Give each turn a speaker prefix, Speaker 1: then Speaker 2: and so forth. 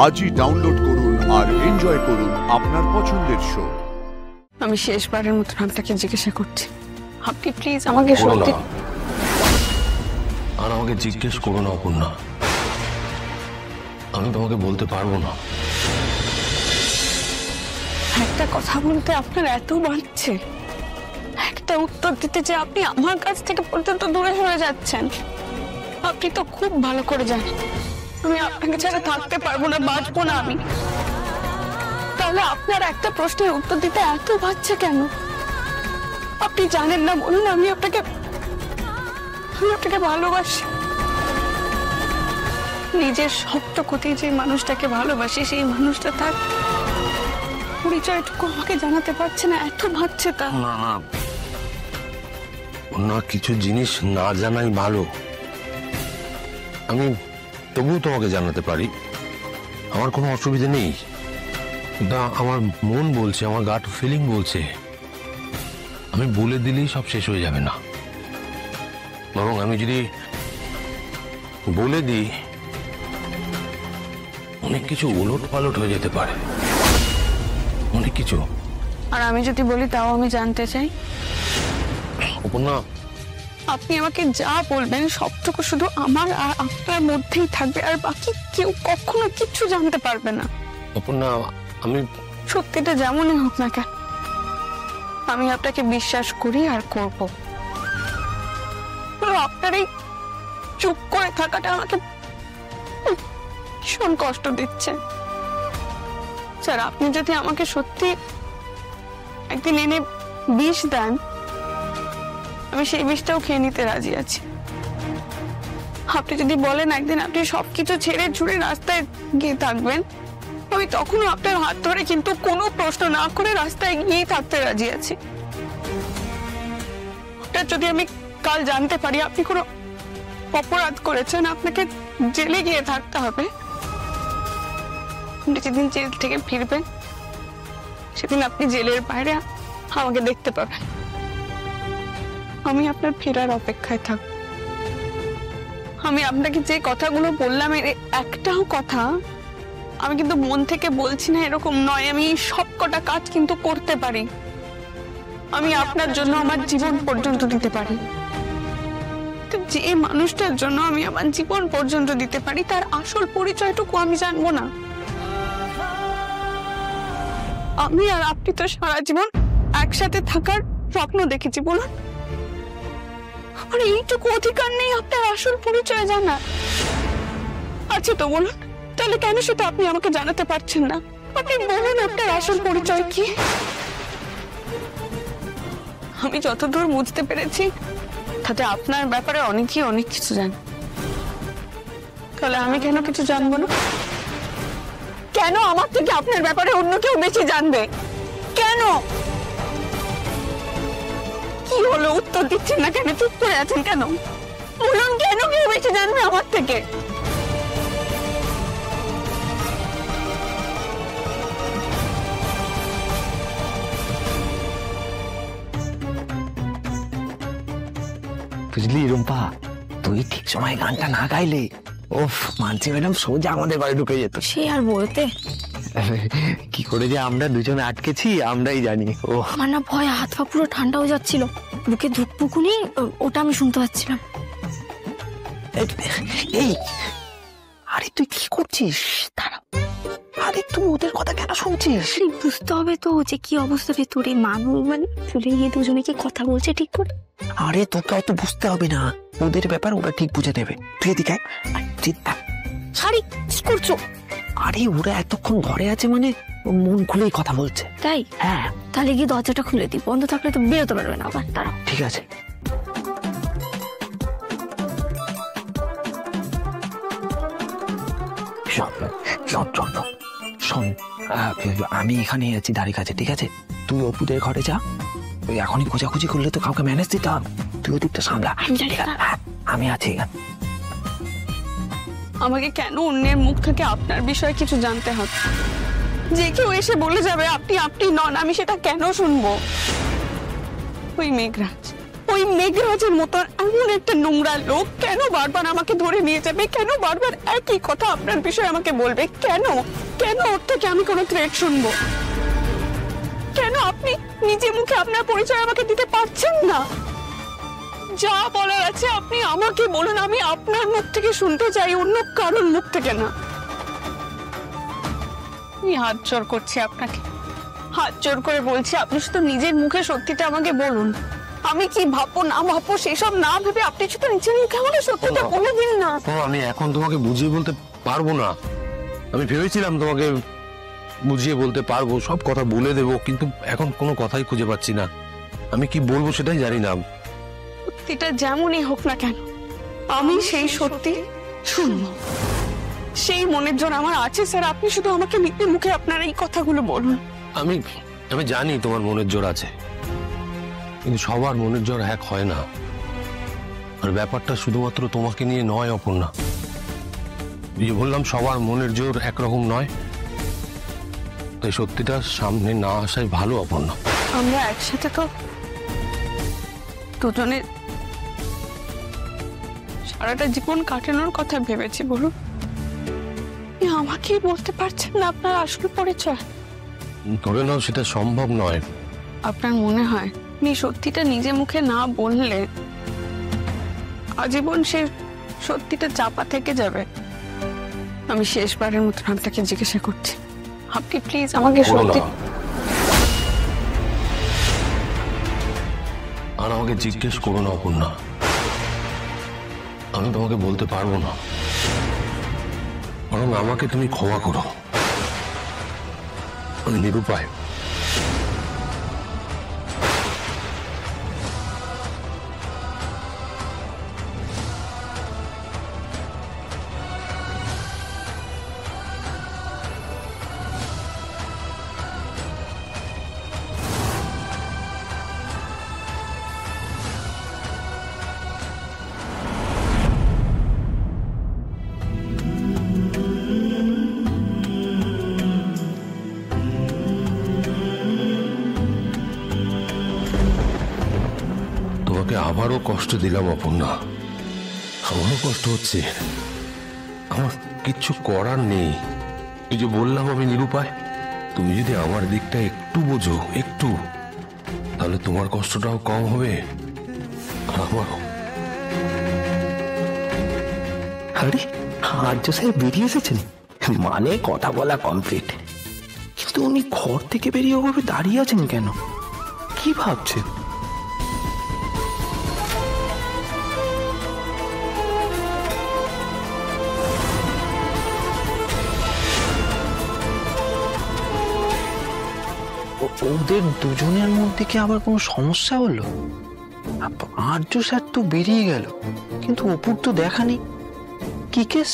Speaker 1: আজই ডাউনলোড করুন আর এনজয় করুন আপনার পছন্দের শো।
Speaker 2: আমি শেষবারের মতো আপনাকে জিজ্ঞাসা করছি, আপনি প্লিজ আমাকে সত্যি
Speaker 3: আর আমাকে জিজ্ঞেস করো না অপর্ণা, আমি তোমাকে বলতে পারবো না।
Speaker 2: একটা কথা বলতে আপনার এত বাড়ছে, একটা উত্তর দিতে যে আপনি আমার কাছ থেকে পর্যন্ত দূরে সরে যাচ্ছেন। আপনি তো খুব ভালো করে জানেন আমি আপনাকে ছাড়া থাকতে পারবো না, বাঁচবো না আমি। তাহলে আপনার একটা প্রশ্নের উত্তর দিতে এত বাড়ছে কেন? আপনি জানেন না? বলুন, আমি আপনাকে ভালোবাসি। নিজের সবটুকুতে যে মানুষটাকে ভালোবাসি, সেই মানুষটা তার পরিচয়টুকু আমাকে জানাতে পারছে না, এত ভাবছে তা।
Speaker 3: না, কিছু জিনিস না জানাই ভালো। আমি তবুও তোমাকে জানাতে পারি, আমার কোনো অসুবিধা নেই। আমার মন বলছে, আমার গাট ফিলিং বলছে, আমি বলে দিলেই সব শেষ হয়ে যাবে না। বরং আমি যদি বলে দিই, অনেক কিছু উলট পালট হয়ে যেতে পারে, অনেক কিছু।
Speaker 2: আর আমি যদি বলি তাও আমি জানতে চাই।
Speaker 3: অপর্ণা,
Speaker 2: আপনি আমাকে যা বলবেন সবটুকু শুধু আমার আর আপনার মধ্যেই থাকবে, আর বাকি কেউ কখনো কিচ্ছু জানতে পারবে না।
Speaker 3: অপর্ণা, আমি
Speaker 2: সত্যিটা যেমনই হোক না কেন, আমি আপনাকে বিশ্বাস করি আর করব। আপনার এই চুপ করে থাকাটা আমাকে ভীষণ কষ্ট দিচ্ছে। স্যার, আপনি যদি আমাকে সত্যি একদিন এনে বিষ দেন, আমি সেই বিষটাও খেয়ে নিতে রাজি আছি। আপনি যদি বলেন একদিন আপনি সবকিছু ছেড়ে ছুড়ে রাস্তায় গিয়ে থাকবেন, আমি তখনও আপনার হাত ধরে কিন্তু কোনো প্রশ্ন না করে রাস্তায় গিয়েই থাকতে রাজি আছি। আপনার যদি আমি কাল জানতে পারি আপনি কোনো অপরাধ করেছেন, আপনাকে জেলে গিয়ে থাকতে হবে, আপনি যেদিন জেল থেকে ফিরবেন সেদিন আপনি জেলের বাইরে আমাকে দেখতে পাবেন। আমি আপনার ফেরার অপেক্ষায় থাকব। আমি আপনাকে যে কথাগুলো বললাম, এর একটাও কথা আমি কিন্তু মন থেকে বলছি না, এরকম নয়। আমি সব কটা কাজ কিন্তু করতে পারি। আমি আপনার জন্য আমার জীবন পর্যন্ত দিতে পারি। যে মানুষটার জন্য আমি আমার জীবন পর্যন্ত দিতে পারি, তার আসল পরিচয়টুকু আমি জানবো না। আমি আর আপনি তো সারা জীবন একসাথে থাকার স্বপ্ন দেখেছি, বলুন। আর এইটুকু অধিকার নেই আপনার আসল পরিচয় জানা? আছে তো বলুন, তাহলে কেন সেটা আপনি আমাকে জানাতে পারছেন না? আপনি বলুন আপনার আসল পরিচয় কি? আমি যতদূর বুঝতে পেরেছি তাতে আপনার ব্যাপারে অনেক কিছু জানেন। তাহলে আমি কেন কিছু জানবো না? কেন আমার থেকে আপনার ব্যাপারে অন্য কেউ বেশি জানবে? কেন? কি হলো, উত্তর দিচ্ছেন না কেন? চুপ করে আছেন কেন? বলুন, কেন কেউ বেশি জানবে আমার থেকে?
Speaker 4: বুঝলি রুম্পা, তুই ঠিক সময় গানটা না গাইলে ওফ, মানছি ম্যাডাম সোজা আমাদের বাড়ি ঢুকে যেত।
Speaker 5: সে আর বলতে,
Speaker 4: কি করে যে আমরা দুজনে আটকেছি আমরাই জানি। ও
Speaker 5: আমার না ভয়, হাত পা পুরো ঠান্ডা হয়ে যাচ্ছিল, বুকে ধুকপুকুনি, ওটা আমি শুনতে পাচ্ছিলাম।
Speaker 4: এই, আরে তুই কি করছিস? দাঁড়া, আরে তুই ওদের কথা কেন শুনছিস?
Speaker 5: বুঝতে হবে তো যে কি অবস্থা ভেতরে, মানু মানে চলে গিয়ে দুজনে কি কথা বলছে ঠিক করে।
Speaker 4: আরে তোকে অত বুঝতে হবে না, ওদের ব্যাপার ওরা ঠিক বুঝে দেবে। তুই এদিকে
Speaker 5: আরে কি করছো?
Speaker 4: আরে ওরা এতক্ষণ ঘরে আছে মানে মন খুলেই কথা বলছে।
Speaker 5: তাই?
Speaker 4: হ্যাঁ,
Speaker 5: তাহলে গিয়ে দরজাটা খুলে দিই, বন্ধ থাকলে তো বেরোতে পারবে না আবার। তারা
Speaker 4: ঠিক আছে। শোন, আমি এখানে আছি দাঁড়িয়ে কাছে, ঠিক আছে? তুই অপুদের ঘরে যা, ওই এখনই খোঁজাখুঁজি করলে তো কাউকে ম্যানেজ দিতে হবে। তুই ওদিকটা সামলা, আমি আছি।
Speaker 2: আমাকে কেন অন্যের মুখ থেকে আপনার বিষয়ে কিছু জানতে হবে? যে কেউ এসে বলে যাবে আপনি নন, আমি সেটা কেন শুনবো? ওই মেঘরাজ, ও ওই মেঘরাজের মতো এমন একটা নোংরা লোক কেন বারবার আমাকে ধরে নিয়ে যাবে? কেন বারবার একই কথা আপনার বিষয়ে আমাকে বলবে? কেন কেন ওর থেকে আমি কোনো থ্রেট শুনবো? কেন আপনি নিজে মুখে আপনার পরিচয় আমাকে দিতে পারছেন না? যা বলার আছে আপনি আমাকে বলুন, আমি আপনার মুখ থেকে শুনতে চাই, অন্য কারোর মুখ থেকে না। আমি হাত জোড় করছি আপনাকে, হাত জোড় করে বলছি, আপনি শুধু নিজের মুখে সত্যিটা আমাকে বলুন। আমি কি ভাববো না ভাববো সেসব না ভেবে আপনি শুধু নিজের মুখে আমাকে সত্যিটা বলে দিন না।
Speaker 3: আমি এখন তোমাকে বুঝিয়ে বলতে পারবো না। আমি ভেবেছিলাম তোমাকে বুঝিয়ে বলতে পারবো, সব কথা বলে দেবো, কিন্তু এখন কোনো কথাই খুঁজে পাচ্ছি না। আমি কি বলবো সেটাই জানি না।
Speaker 2: সত্যিটা যেমনই হোক না কেন আমি সেই সত্যি শুনবো, সেই মনের জোর আমার আছে স্যার। আপনি শুধু আমাকে নিজের মুখে আপনার এই কথাগুলো বলুন।
Speaker 3: আমি জানি তোমার মনের জোর আছে, কিন্তু সবার মনের জোর এক হয় না। আর ব্যাপারটা শুধুমাত্র তোমাকে নিয়ে নয় অপর্ণা। এই যে বললাম সবার মনের জোর একরকম নয়, তাই সত্যিটা সামনে না আসাই ভালো অপর্ণা।
Speaker 2: আমরা একসাথে তো দুজনে সারাটা জীবন কাটানোর কথা ভেবেছি। বলুন, আমাকেই বলতে পারছেন না আপনার আসল পরিচয়?
Speaker 3: ধরে নাও সেটা সম্ভব নয়।
Speaker 2: আপনার মনে হয় আপনি সত্যিটা নিজে মুখে না বললে আজীবন সে সত্যিটা চাপা থেকে যাবে? আমি শেষবারের মতন আপনাকে জিজ্ঞাসা করছি, আপনি প্লিজ আমাকে সত্যি।
Speaker 3: আর আমাকে জিজ্ঞেস করো না অপর্ণা, আমি তোমাকে বলতে পারবো না। বরং আমাকে তুমি ক্ষমা করো। আমি নিরুপায়। তোমাকে আবারও কষ্ট দিলাম অপর্ণা, আমারও কষ্ট হচ্ছে। আমার কিচ্ছু করার নেই। এই যে বললাম আমি নিরুপায়, তুমি যদি আমার দিকটা একটু বোঝো, একটু, তাহলে তোমার কষ্টটাও কম হবে আর আমারও।
Speaker 4: আরে আর্য সাহেব বেরিয়ে এসেছেন, মানে কথা বলা কমপ্লিট। কিন্তু উনি ঘর থেকে বেরিয়ে ওভাবে দাঁড়িয়ে আছেন কেন? কি ভাবছেন? ওদের দুজনের মধ্যে কি আবার কোনো সমস্যা হলো? আর্য স্যার তো বেরিয়ে গেল, কিন্তু অপুর তো দেখা নেই। কি কেস?